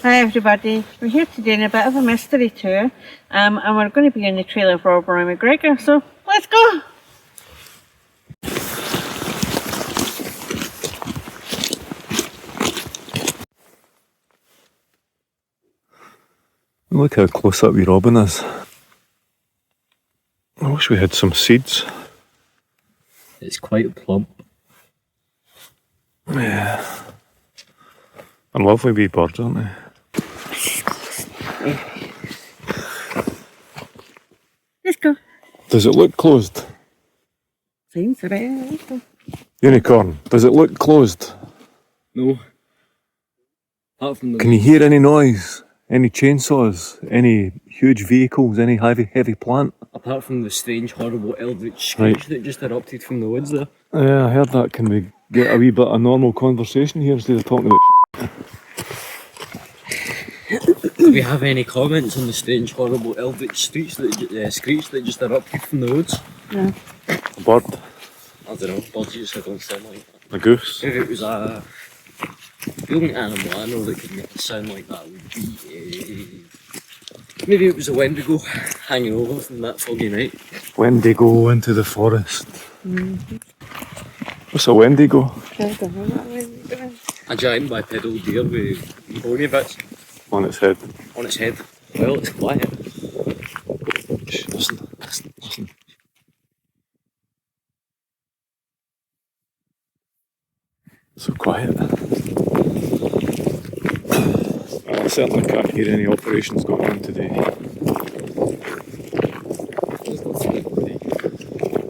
Hi everybody, we're here today in a bit of a mystery tour and we're going to be in the trail of Rob Roy MacGregor, so let's go! Look how close up wee robin is. I wish we had some seeds. It's quite plump. Yeah. And lovely wee birds, aren't they? Let's go. Does it look closed? Seems right, let's go. Unicorn, does it look closed? No. Apart from the Can you hear any noise? Any chainsaws? Any huge vehicles? Any heavy plant? apart from the strange, horrible eldritch screech that just erupted from the woods there. Yeah, I heard that. Can we get a wee bit of normal conversation here instead of talking about Do we have any comments on the strange, horrible eldritch screech that just erupted from the woods? No. a bird? I don't know, birds just don't sound like that. A goose? If it was a... The only animal I know that could make it sound like that would be maybe it was a Wendigo hanging over from that foggy night. Wendigo into the forest. Mm-hmm. What's a Wendigo? A giant bipedal deer with bony bits On its head. on its head. Well, it's quiet. Shh, listen. So quiet. I certainly can't hear any operations going on today.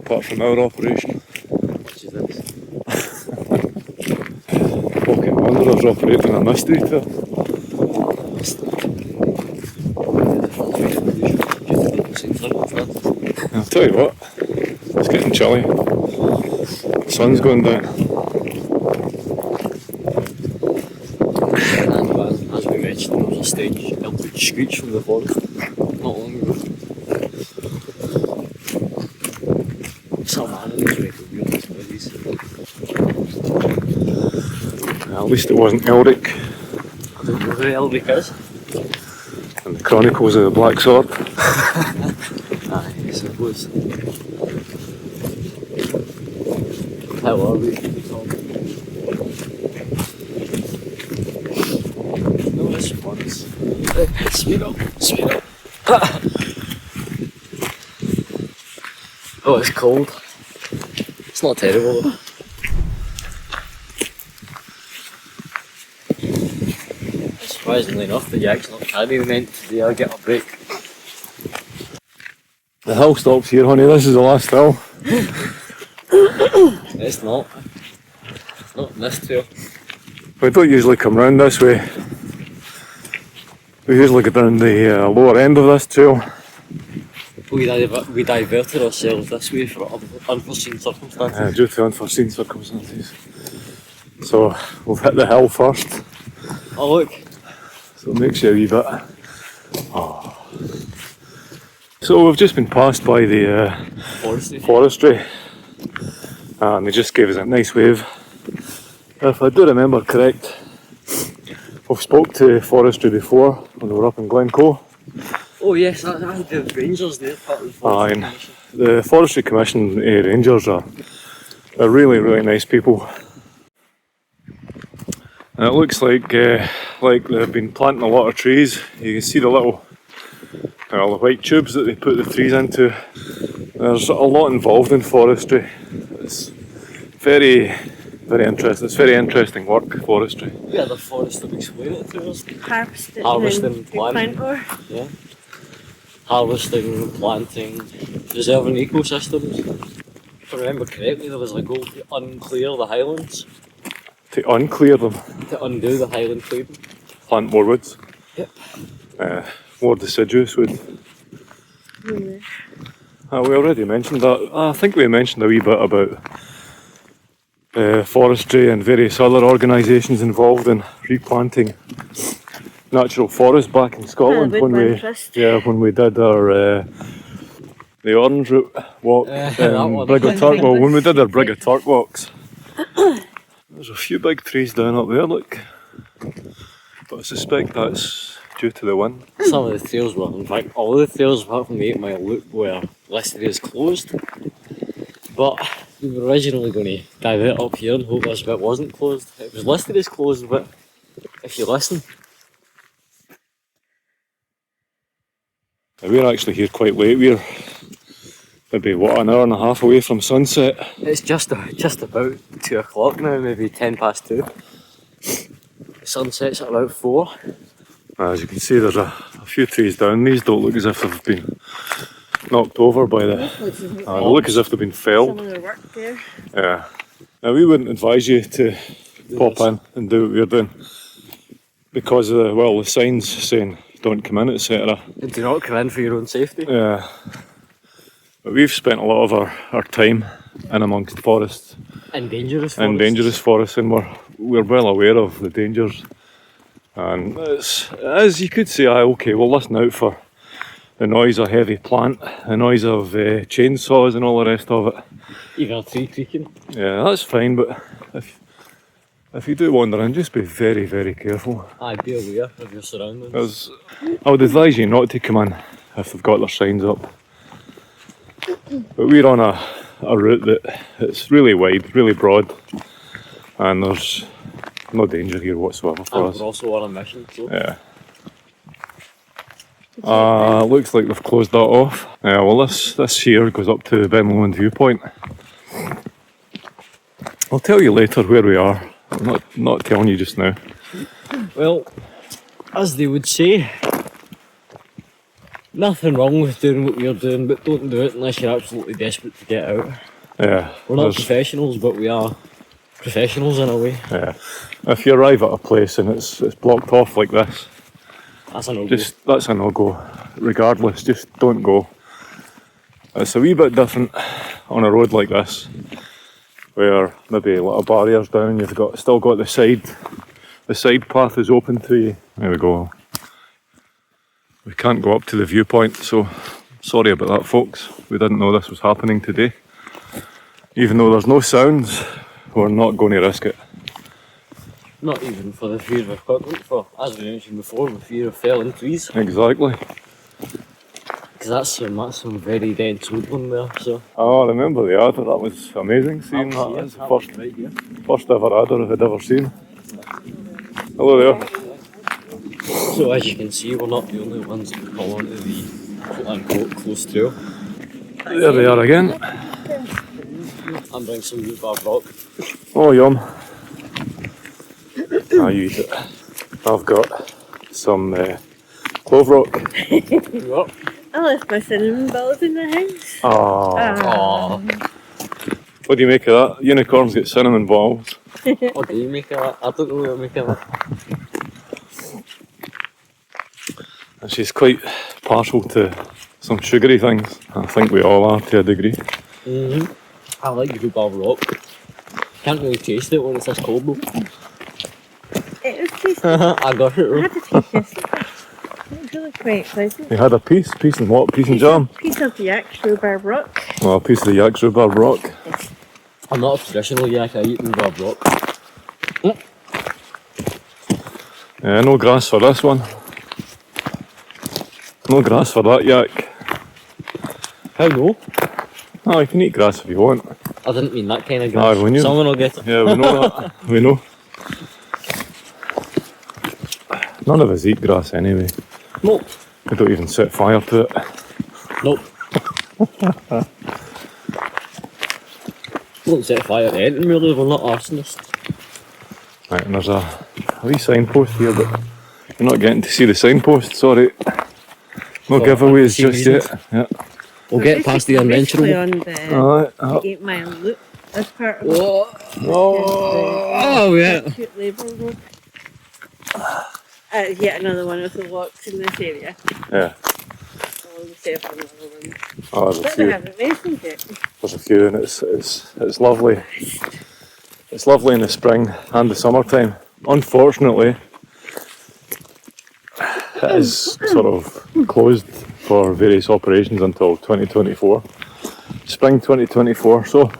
Apart from our operation. Which is this. Pocket Wanderers operating a mystery tour. I'll tell you what, it's getting chilly. The sun's going down. And as we mentioned, there was a strange eldritch screech from the forest not long ago. Some animals make the weirdest noises. At least it wasn't Elric I don't know who Elric is. and the Chronicles of the Black Sword. Aye, I suppose. How are we? No response. Speed up. Oh, it's cold. It's not terrible though. Surprisingly enough, the Yak's not carrying meant today. I'll get a break. The hill stops here, honey. This is the last hill. It's not. It's not this trail. We don't usually come round this way. We usually go down the lower end of this trail. We diverted ourselves this way for unforeseen circumstances. Due to unforeseen circumstances. So we'll hit the hill first. Oh look. So it makes you a wee bit. Oh. So we've just been passed by the forestry and they just gave us a nice wave. If I do remember correct, we've spoke to forestry before when we were up in Glencoe. Oh yes, I had the rangers there, part of the forestry commission. The Forestry Commission rangers are really nice people. And it looks like they've been planting a lot of trees. You can see the little the white tubes that they put the trees into. There's a lot involved in forestry. It's very interesting. It's very interesting work, forestry. Yeah, the forest will explain it to us. Harvesting, planting. Yeah. Harvesting, planting, preserving ecosystems. If I remember correctly, there was a goal to unclear the highlands. To unclear them. To undo the highland clearing. Plant more woods. Yep. More deciduous wood. Yeah. We already mentioned that. I think we mentioned a wee bit about forestry and various other organisations involved in replanting natural forest back in Scotland when we did our the Orange Route walk Brig of Turk. Well, when we did our Brig of Turk walks, there's a few big trees down up there, look. But but I suspect that's due to the wind. Some of the trails were, in fact, all the trails apart from the 8 mile loop were listed as closed. But we were originally going to divert up here and hope this bit wasn't closed. It was listed as closed, but if you listen, We're actually here quite late. We're maybe, what, an hour and a half away from sunset. it's just about 2 o'clock now, maybe 10 past 2. The sun sets at about 4. As you can see, there's a few trees down. These don't look as if they've been knocked over by the... they look as if they've been felled. Some of the work there. Yeah. Now, we wouldn't advise you to pop in and do what we're doing because of the signs saying don't come in, etc. Do not come in for your own safety. Yeah. But we've spent a lot of our time in amongst forests And dangerous forests. and dangerous forests, and we're well aware of the dangers. And it's, as you could say, okay, we'll listen out for the noise of heavy plant, the noise of chainsaws and all the rest of it. Even a tree creaking. Yeah, that's fine, but if you do wander in, just be very, very careful. I'd be aware of your surroundings. Because I would advise you not to come in if they've got their signs up. But we're on a route that's really wide, really broad, and there's no danger here whatsoever for And us. we're also on a mission, so Yeah. Looks like they've closed that off. Yeah, well this here goes up to Benlomond Viewpoint. I'll tell you later where we are. I'm not telling you just now. well, as they would say, nothing wrong with doing what we're doing, but don't do it unless you're absolutely desperate to get out. Yeah. We're not there's- professionals, but we are professionals in a way. Yeah. If you arrive at a place and it's blocked off like this, That's a no-go. that's a no-go. Regardless, just don't go. It's a wee bit different on a road like this, where maybe a lot of barriers down. You've still got the side path is open to you. There we go. We can't go up to the viewpoint, so sorry about that, folks. We didn't know this was happening today. Even though there's no sounds, we're not going to risk it. Not even for the fear of equipment, for, as we mentioned before, the fear of felling trees. Exactly. Because that's some very dense woodland there, so... Oh, I remember the adder. That was amazing seeing that. That's the first ever adder I'd ever seen. Hello there. So as you can see, we're not the only ones that fall onto the quote-unquote close trail. There they are again. I'm bringing some rhubarb rock. Oh, yum. I use it. I've got some clove rock. Yep. I left my cinnamon balls in the house. Oh. Aww. What do you make of that? Unicorns get cinnamon balls. What do you make of that? I don't know what I make of that. And she's quite partial to some sugary things. I think we all are to a degree. I like rhubarb rock. Can't really taste it when it's this cold though. It was tasty. I got it I right. had to taste yesterday. It was really quite pleasant. We had a piece and what? Piece and jam? Piece of yak rhubarb rock. Well, a piece of the Yak rhubarb rock. I'm not a traditional yak, I eat rhubarb rock. Yeah, no grass for this one. No grass for that yak. How no? Oh, you can eat grass if you want. I didn't mean that kind of grass. Ah, when you- Someone will get it. Yeah, we know that. We know. None of us eat grass anyway. Nope. We don't even set fire to it. Nope. Don't set fire to anything really, we're not arsonists. Right, and there's a wee signpost here, but you're not getting to see the signpost, sorry. No giveaways see just reasons. yet. Yeah. We'll get past the Basically unmentionable. on Alright. the 8 mile loop as part of Oh, oh yeah. Cute Labour Road. Yet another one of the locks in this area. Yeah. So we'll save another one. Oh, there's a But they few. haven't mentioned it. There's a few, and it's lovely. It's lovely in the spring and the summertime. Unfortunately, it is sort of closed for various operations until 2024, spring 2024. So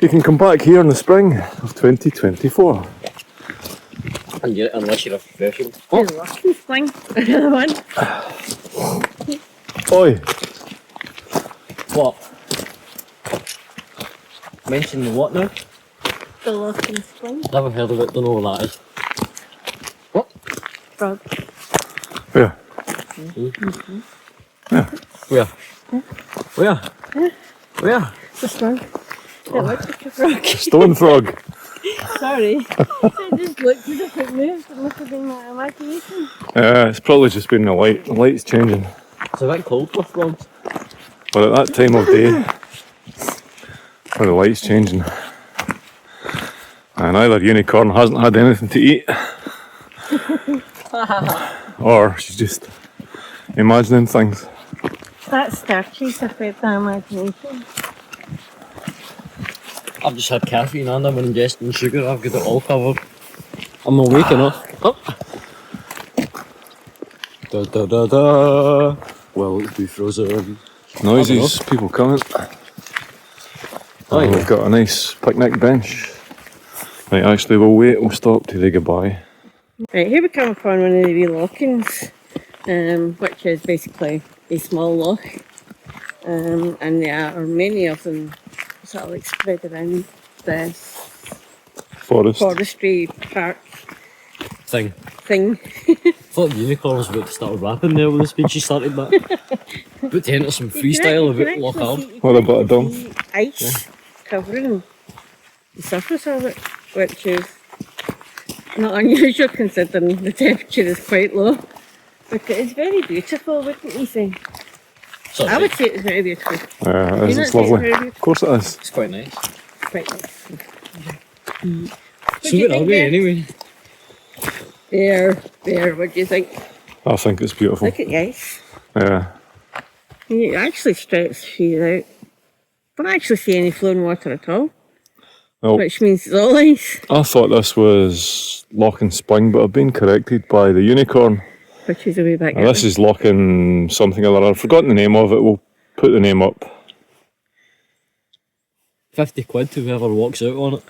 you can come back here in the spring of 2024. And you, unless you're a professional. Oh. Loch and Spling. Another one. Oi! What? Mention the what now? The Loch and Spling. Never heard of it, don't know what that is. What? Frog. Where? Where? Where? Where? It's a frog. It looks like a frog. Stone frog. Sorry. It just looked as if it moved. It must have been my imagination. It's probably just been the light. The light's changing. It's a bit cold for frogs. But at that time of day, where the light's changing, and either Unicorn hasn't had anything to eat, or she's just imagining things. That's starches affect the imagination. I've just had caffeine and I'm ingesting sugar. I've got it all covered. I'm awake enough. Oh. Da da da da. Will it be frozen? Noises, people coming. Oh, yeah. We've got a nice picnic bench. Right, actually we'll wait, we'll stop to say goodbye. Right, here we come upon one of the wee lochings, which is basically a small loch. And there are many of them sort of like spread around this forestry park Thing. thing. I thought the unicorn was about to start rapping there when the speech started, but to enter some freestyle about Loch Ard. What about a dump? Ice covering the surface of it, which is not unusual considering the temperature is quite low. But it is very beautiful, wouldn't you say? Sorry, I would say it's very beautiful. Yeah, it is, You it's not say lovely. very Of course it is. it's quite nice. Quite nice. So where are we anyway? There, what do you think? I think it's beautiful. Look at the ice. Yeah. You actually stretch through out. Don't actually see any flowing water at all. Well, Which means it's all ice. I thought this was Loch and Spling, but I've been corrected by the Unicorn. Which is a wee bit. Now, this is Loch and something or other. I've forgotten the name of it. We'll put the name up. 50 quid to whoever walks out on it.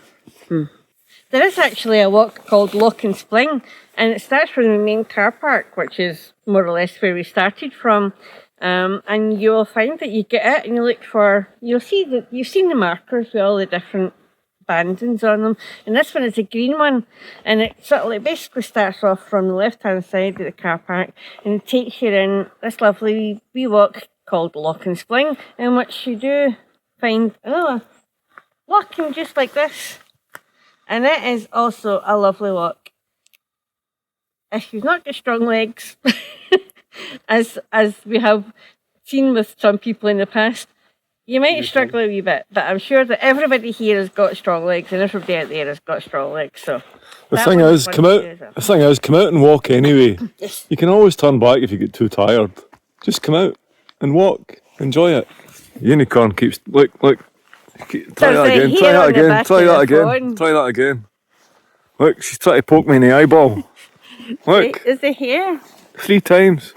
There is actually a walk called Loch and Spling, and it starts from the main car park, which is more or less where we started from. And you will find that you get it and you look for, you'll see that you've seen the markers with all the different bandings on them, and this one is a green one, and it sort of like basically starts off from the left hand side of the car park and it takes you in this lovely wee walk called Loch and Spling, in which you do find walking just like this. And it is also a lovely walk. If you've not got strong legs, as we have seen with some people in the past, you might struggle a wee bit, but I'm sure that everybody here has got strong legs and everybody out there has got strong legs. So The thing is, come out and walk anyway. Yes. You can always turn back if you get too tired. Just come out and walk. Enjoy it. Unicorn keeps look. Try that again. Try that again. Try that again. Try that again. Look, she's trying to poke me in the eyeball. Look, Is the hair? 3 times.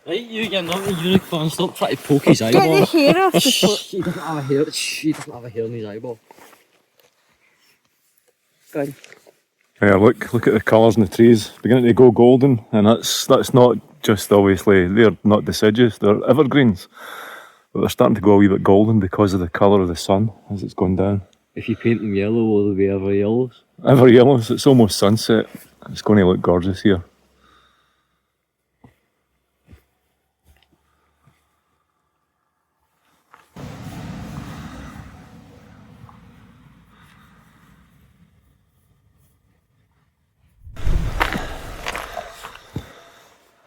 Right, you get not the unicorn, stop trying to poke his Get the eyeball. hair off the He doesn't have a hair. He doesn't have a hair in his eyeball. Good. Yeah, look at the colours in the trees. Beginning to go golden, and that's not just obviously they're not deciduous, they're evergreens. But they're starting to go a wee bit golden because of the colour of the sun as it's going down. If you paint them yellow, will they be ever yellows? Ever yellows, it's almost sunset. It's going to look gorgeous here.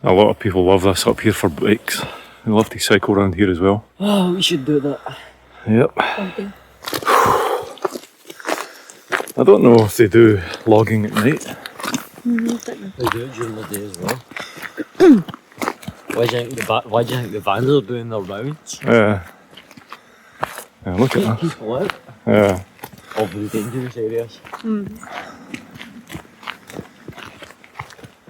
A lot of people love this up here for bikes. They love to cycle around here as well. Oh, we should do that. Yep. Okay. I don't know if they do logging at night. They do it during the day as well. Why do you think the vans are doing their rounds? Yeah, look at that. People out Yeah. of the dangerous areas.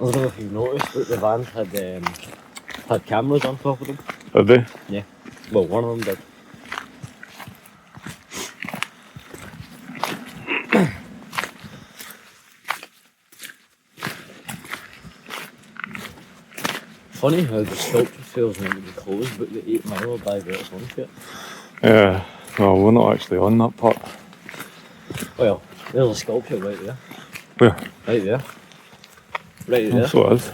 I don't know if you've noticed, but the vans had cameras on top of them. Are they? Yeah. Well, one of them did. Funny how the sculpture trail's meant to be closed, but the 8 mile diverts onto it. Yeah, well, we're not actually on that part. Well, there's a sculpture right there. Where? Right there. Right there. So it is.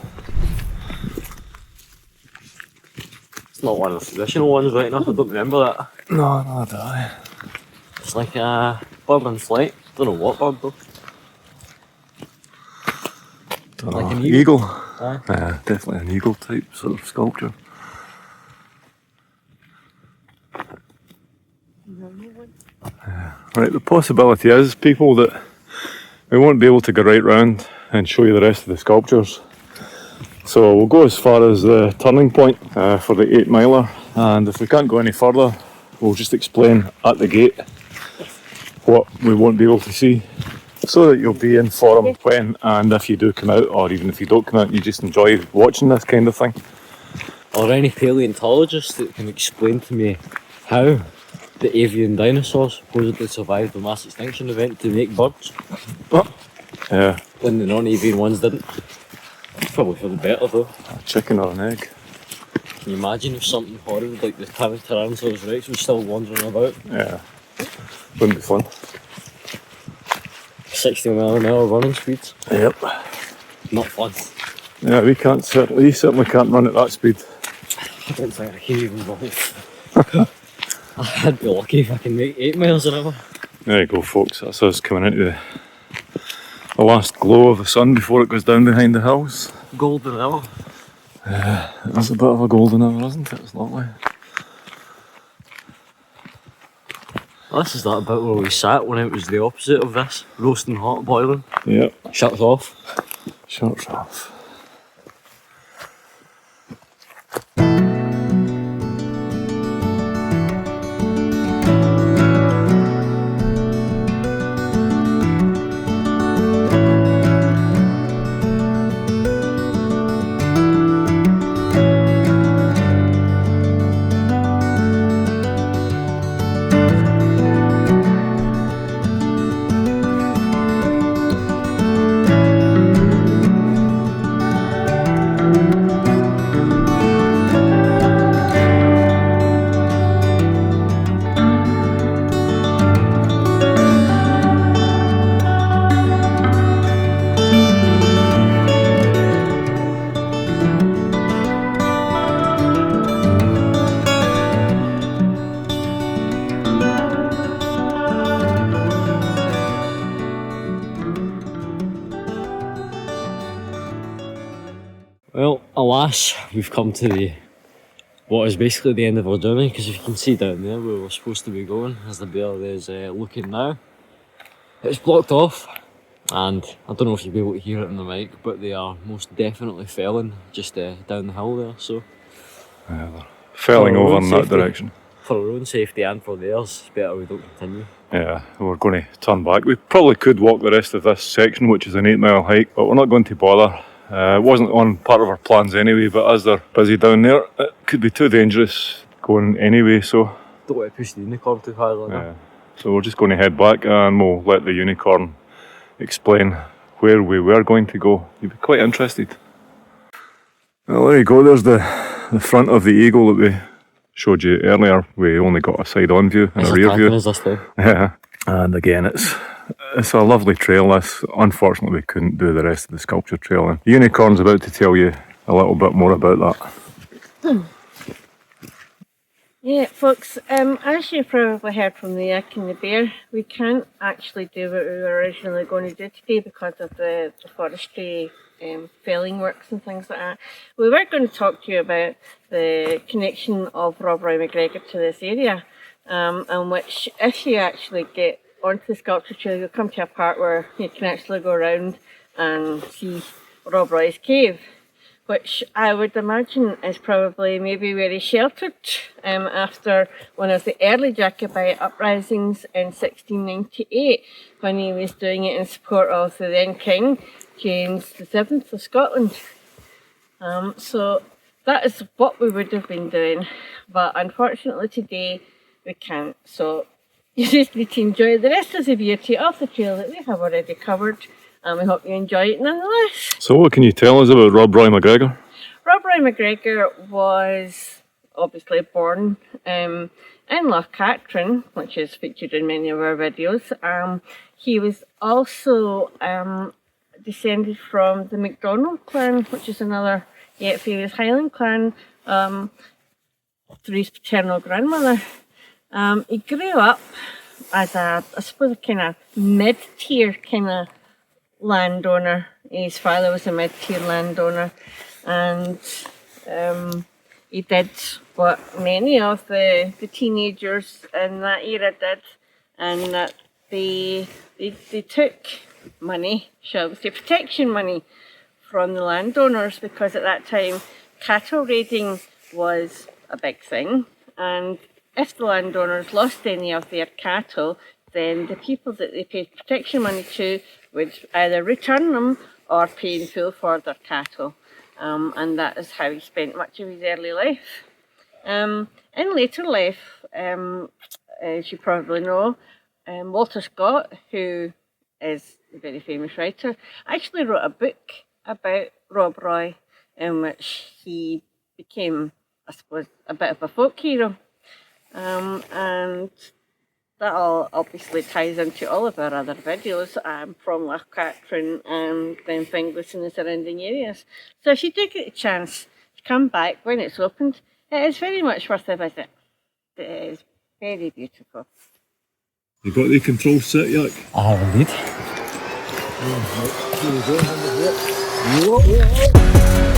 It's not one of the traditional ones right now, I don't remember that. No, no, I It's like a bird in flight. Don't know what bird though. don't Like know. an Eagle. Aye. Yeah, definitely an eagle type sort of sculpture. Right, the possibility is, people, that we won't be able to go right round and show you the rest of the sculptures. So we'll go as far as the turning point for the 8 miler, and if we can't go any further, we'll just explain at the gate what we won't be able to see, so that you'll be informed when and if you do come out, or even if you don't come out and you just enjoy watching this kind of thing. Or any paleontologist that can explain to me how the avian dinosaurs supposedly survived the mass extinction event to make birds Yeah, when the non-avian ones didn't. Probably for the better though. a chicken or an egg. Can you imagine if something horrible like the Tyrannosaurus Rex was still wandering about? Yeah, wouldn't be fun. 60 mile an hour running speeds. Yep. Not fun. Yeah, we certainly can't run at that speed. I don't think I can even believe. I'd be lucky if I can make 8 miles an hour. There you go, folks. That's us coming into the last glow of the sun before it goes down behind the hills. Golden hour. It was a bit of a golden hour, isn't it? It's lovely. This is that bit where we sat when it was the opposite of this. Roasting hot, boiling. Yep. Shuts off. Shorts off. Well, alas, we've come to what is basically the end of our journey, because if you can see down there where we're supposed to be going, as the bear is looking now, it's blocked off, and I don't know if you'll be able to hear it in the mic, but they are most definitely felling just down the hill there, so Yeah, they're felling over in that direction. for our own safety and for theirs, it's better we don't continue. Yeah, we're going to turn back. We probably could walk the rest of this section, which is an 8 mile hike, but we're not going to bother. It wasn't on part of our plans anyway, but as they're busy down there, it could be too dangerous going anyway, so Don't want to push the unicorn too hard on yeah. So we're just going to head back and we'll let the unicorn explain where we were going to go. You'd be quite interested. Well, there you go, there's the front of the eagle that we showed you earlier. We only got a side-on view and a rear view. This time. Yeah, and again, it's a lovely trail. This, unfortunately, we couldn't do the rest of the sculpture trail. And the unicorn's about to tell you a little bit more about that. Yeah, folks, as you probably heard from the yak and the bear, we can't actually do what we were originally going to do today because of the forestry felling works and things like that. We were going to talk to you about the connection of Rob Roy MacGregor to this area, in which if you actually get onto the sculpture trail, you'll come to a part where you can actually go around and see Rob Roy's cave, which I would imagine is probably maybe where he sheltered after one of the early Jacobite uprisings in 1698, when he was doing it in support of the then King James VII of Scotland. So that is what we would have been doing, but unfortunately today we can't. So you just need to enjoy the rest of the beauty of the trail that we have already covered, and we hope you enjoy it nonetheless. So what can you tell us about Rob Roy MacGregor? Rob Rob Roy MacGregor was obviously born in Loch Ard, which is featured in many of our videos. He was also descended from the MacDonald clan, which is another yet famous Highland clan, through his paternal grandmother. He grew up as I suppose, a kind of mid-tier kind of landowner. His father was a mid-tier landowner, and he did what many of the teenagers in that era did, and that they took money, shall we say, protection money from the landowners, because at that time cattle raiding was a big thing, and if the landowners lost any of their cattle, then the people that they paid protection money to would either return them or pay in full for their cattle. And that is how he spent much of his early life. In later life, as you probably know, Walter Scott, who is a very famous writer, actually wrote a book about Rob Roy, in which he became, I suppose, a bit of a folk hero. And that all obviously ties into all of our other videos from Loch Ard and Glenfinglas and the surrounding areas. So if you do get a chance to come back when it's opened, it is very much worth a visit. It is very beautiful. You got the control set, Yak? I have indeed. Whoa.